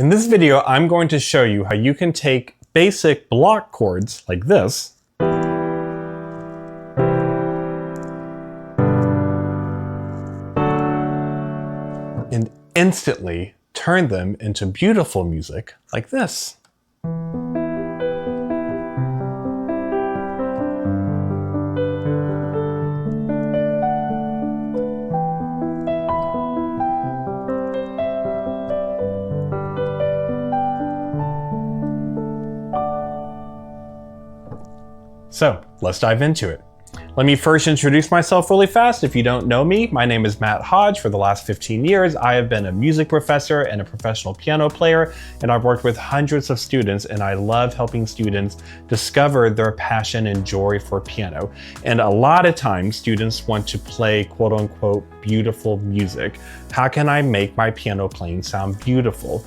In this video, I'm going to show you how you can take basic block chords like this and instantly turn them into beautiful music like this. So let's dive into it. Let me first introduce myself really fast. If you don't know me, my name is Matt Hodge. For the last 15 years, I have been a music professor and a professional piano player, and I've worked with hundreds of students, and I love helping students discover their passion and joy for piano. And a lot of times, students want to play quote unquote beautiful music. How can I make my piano playing sound beautiful?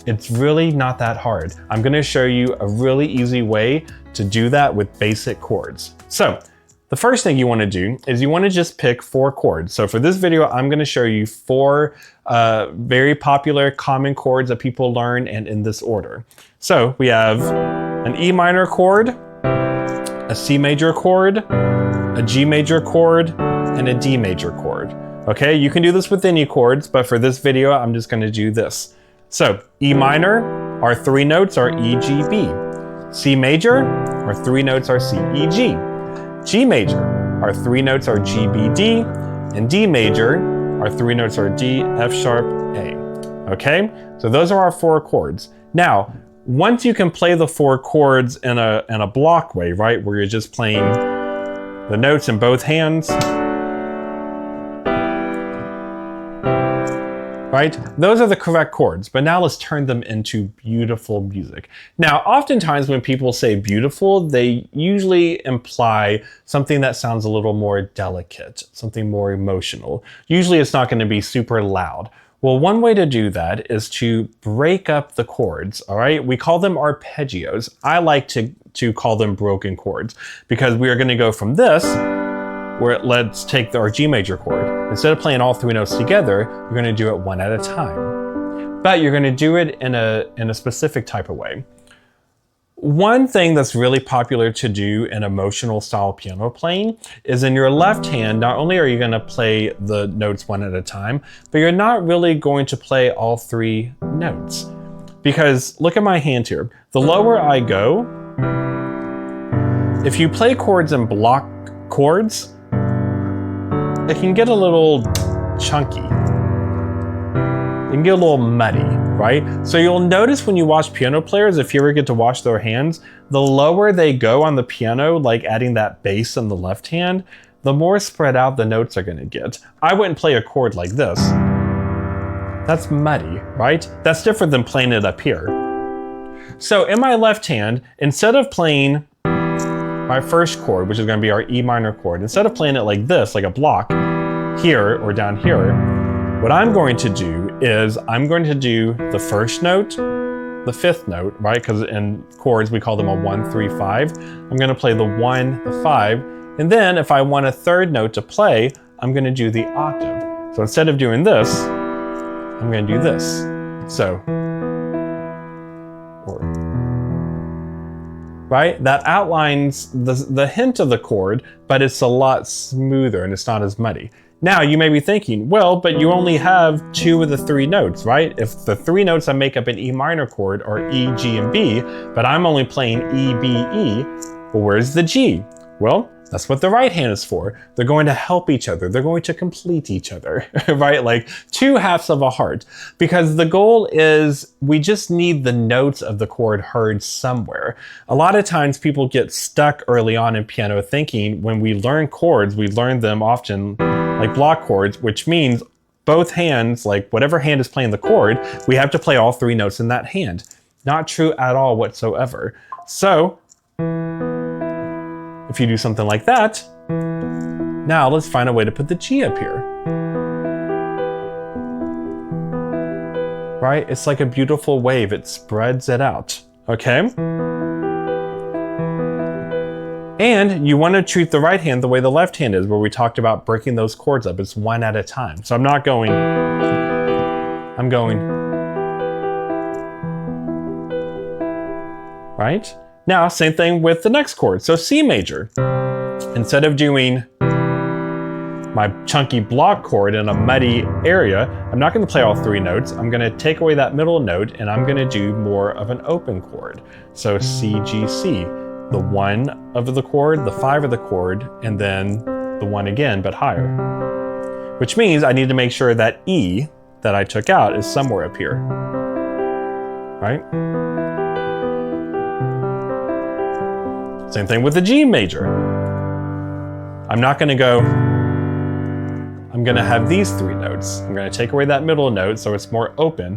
It's really not that hard. I'm gonna show you a really easy way to do that with basic chords. So the first thing you wanna do is you wanna just pick 4 chords. So for this video, I'm gonna show you 4 very popular common chords that people learn, and in this order. So we have an E minor chord, a C major chord, a G major chord, and a D major chord. Okay, you can do this with any chords, but for this video, I'm just gonna do this. So E minor, our 3 notes are E, G, B. C major, our 3 notes are C, E, G. G major, our 3 notes are G, B, D. And D major, our 3 notes are D, F sharp, A. Okay, so those are our 4 chords. Now, once you can play the 4 chords in a block way, right, where you're just playing the notes in both hands, right? Those are the correct chords, but now let's turn them into beautiful music. Now, oftentimes when people say beautiful, they usually imply something that sounds a little more delicate, something more emotional. Usually it's not going to be super loud. Well, one way to do that is to break up the chords, all right? We call them arpeggios. I like to call them broken chords because we are going to go from this, where let's take our G major chord. Instead of playing all 3 notes together, you're going to do it one at a time. But you're going to do it in a specific type of way. One thing that's really popular to do in emotional style piano playing is in your left hand, not only are you going to play the notes one at a time, but you're not really going to play all 3 notes. Because look at my hand here. The lower I go, if you play chords in block chords, it can get a little chunky. It can get a little muddy, right? So you'll notice when you watch piano players, if you ever get to watch their hands, the lower they go on the piano, like adding that bass in the left hand, the more spread out the notes are gonna get. I wouldn't play a chord like this. That's muddy, right? That's different than playing it up here. So in my left hand, instead of playing my first chord, which is going to be our E minor chord, instead of playing it like this, like a block, here or down here, what I'm going to do is I'm going to do the first note, the 5th note, right? Because in chords, we call them a 1, 3, 5. I'm going to play the 1, the 5. And then if I want a 3rd note to play, I'm going to do the octave. So instead of doing this, I'm going to do this. So, right? That outlines the hint of the chord, but it's a lot smoother and it's not as muddy. Now you may be thinking, well, but you only have 2 of the 3 notes, right? If the 3 notes that make up an E minor chord are E, G, and B, but I'm only playing E, B, E, well, where's the G? Well, that's what the right hand is for. They're going to help each other. They're going to complete each other, right? Like 2 halves of a heart. Because the goal is we just need the notes of the chord heard somewhere. A lot of times people get stuck early on in piano thinking when we learn chords, we learn them often like block chords, which means both hands, like whatever hand is playing the chord, we have to play all 3 notes in that hand. Not true at all whatsoever. So, if you do something like that, now let's find a way to put the G up here. Right? It's like a beautiful wave. It spreads it out. Okay? And you want to treat the right hand the way the left hand is, where we talked about breaking those chords up. It's one at a time. So I'm not going, I'm going, right? Now, same thing with the next chord. So C major. Instead of doing my chunky block chord in a muddy area, I'm not going to play all 3 notes. I'm going to take away that middle note and I'm going to do more of an open chord. So C, G, C. The 1 of the chord, the 5 of the chord, and then the 1 again, but higher. Which means I need to make sure that E that I took out is somewhere up here. Right? Same thing with the G major. I'm not going to go, I'm going to have these 3 notes. I'm going to take away that middle note so it's more open.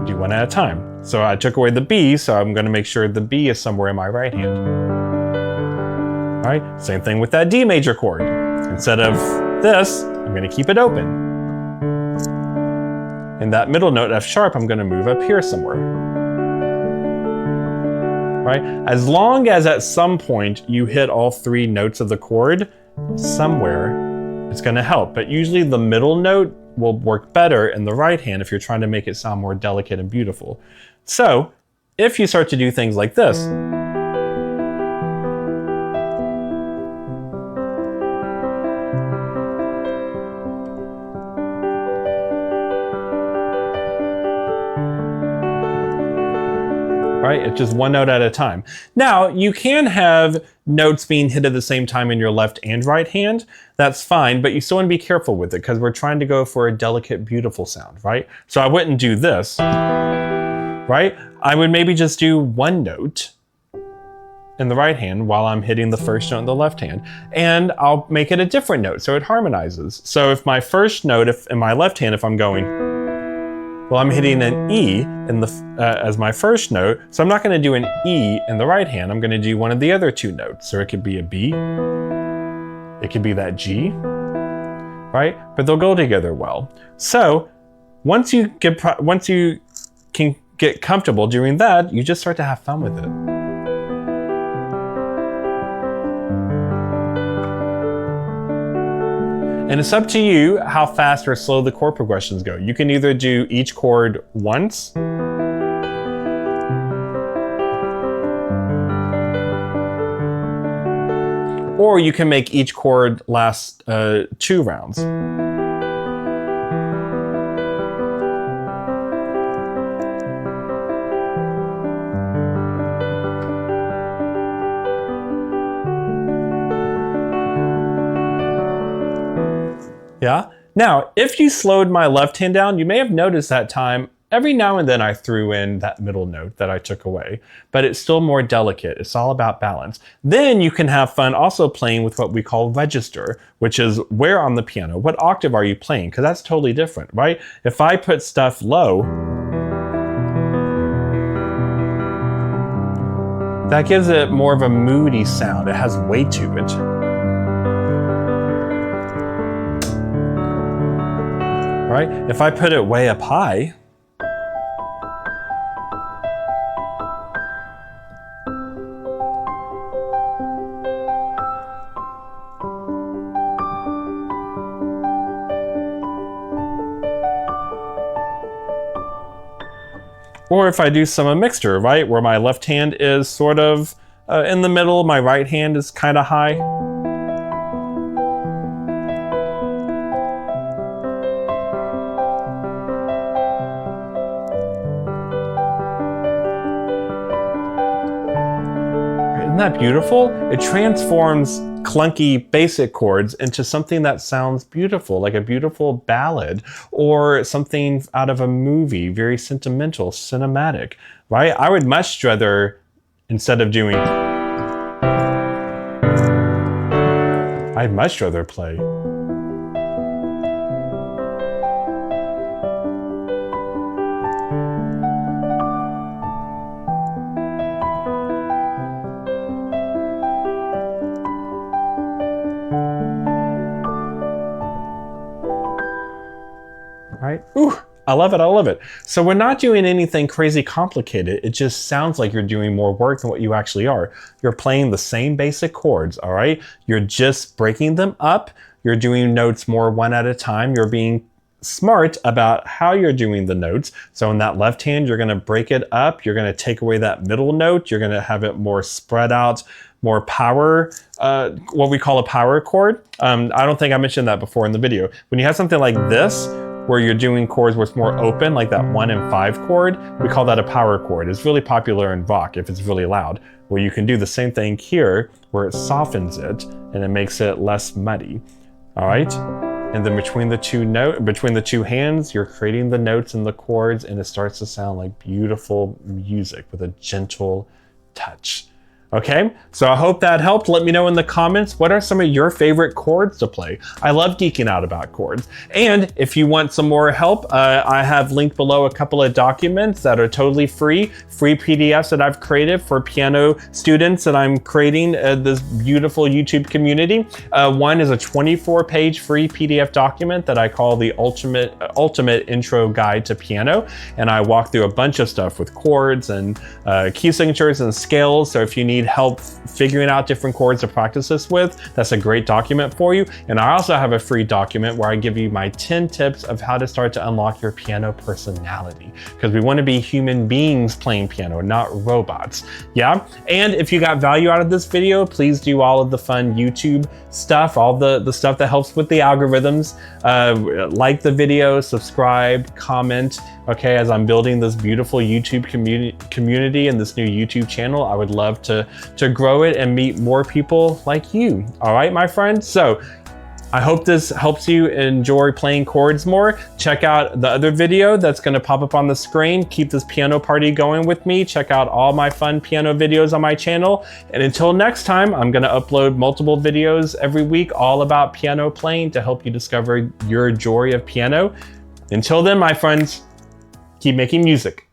Do one at a time. So I took away the B, so I'm going to make sure the B is somewhere in my right hand. All right, same thing with that D major chord. Instead of this, I'm going to keep it open. And that middle note, F sharp, I'm going to move up here somewhere. Right? As long as at some point you hit all 3 notes of the chord, somewhere it's going to help. But usually the middle note will work better in the right hand if you're trying to make it sound more delicate and beautiful. So if you start to do things like this, right? It's just 1 note at a time. Now, you can have notes being hit at the same time in your left and right hand. That's fine, but you still want to be careful with it because we're trying to go for a delicate, beautiful sound, right? So I wouldn't do this, right? I would maybe just do 1 note in the right hand while I'm hitting the first note in the left hand, and I'll make it a different note so it harmonizes. So if my first note, in my left hand, if I'm going, well, I'm hitting an E in as my first note, so I'm not going to do an E in the right hand. I'm going to do one of the other 2 notes. So it could be a B, it could be that G, right? But they'll go together well. So once you can get comfortable doing that, you just start to have fun with it. And it's up to you how fast or slow the chord progressions go. You can either do each chord once, or you can make each chord last 2 rounds. Yeah. Now, if you slowed my left hand down, you may have noticed that time, every now and then I threw in that middle note that I took away, but it's still more delicate. It's all about balance. Then you can have fun also playing with what we call register, which is where on the piano, what octave are you playing? Because that's totally different, right? If I put stuff low, that gives it more of a moody sound. It has weight to it. Right? If I put it way up high, or if I do some mixture, right? Where my left hand is sort of in the middle, my right hand is kind of high. Isn't that beautiful? It transforms clunky basic chords into something that sounds beautiful, like a beautiful ballad or something out of a movie, very sentimental, cinematic, right? I would much rather, instead of doing, I'd much rather play. Right? Ooh, I love it, I love it. So we're not doing anything crazy complicated. It just sounds like you're doing more work than what you actually are. You're playing the same basic chords, all right? You're just breaking them up. You're doing notes more 1 at a time. You're being smart about how you're doing the notes. So in that left hand, you're going to break it up. You're going to take away that middle note. You're going to have it more spread out, more power, what we call a power chord. I don't think I mentioned that before in the video. When you have something like this, where you're doing chords where it's more open, like that 1 and 5 chord, we call that a power chord. It's really popular in rock if it's really loud. Well, you can do the same thing here, where it softens it and it makes it less muddy. All right? And then between the two hands, you're creating the notes and the chords, and it starts to sound like beautiful music with a gentle touch. Okay, so I hope that helped. Let me know in the comments, what are some of your favorite chords to play? I love geeking out about chords. And if you want some more help, I have linked below a couple of documents that are totally free PDFs that I've created for piano students that I'm creating this beautiful YouTube community. One is a 24-page free PDF document that I call the ultimate intro guide to piano. And I walk through a bunch of stuff with chords and key signatures and scales. So if you need help figuring out different chords to practice this with, that's a great document for you. And I also have a free document where I give you my 10 tips of how to start to unlock your piano personality, because we want to be human beings playing piano, not robots. Yeah. And if you got value out of this video, please do all of the fun YouTube stuff, all the stuff that helps with the algorithms. Like the video, subscribe, comment. Okay, as I'm building this beautiful YouTube community and this new YouTube channel, I would love to grow it and meet more people like you. All right, my friends. So I hope this helps you enjoy playing chords more. Check out the other video that's going to pop up on the screen. Keep this piano party going with me. Check out all my fun piano videos on my channel. And until next time, I'm going to upload multiple videos every week all about piano playing to help you discover your joy of piano. Until then, my friends, keep making music.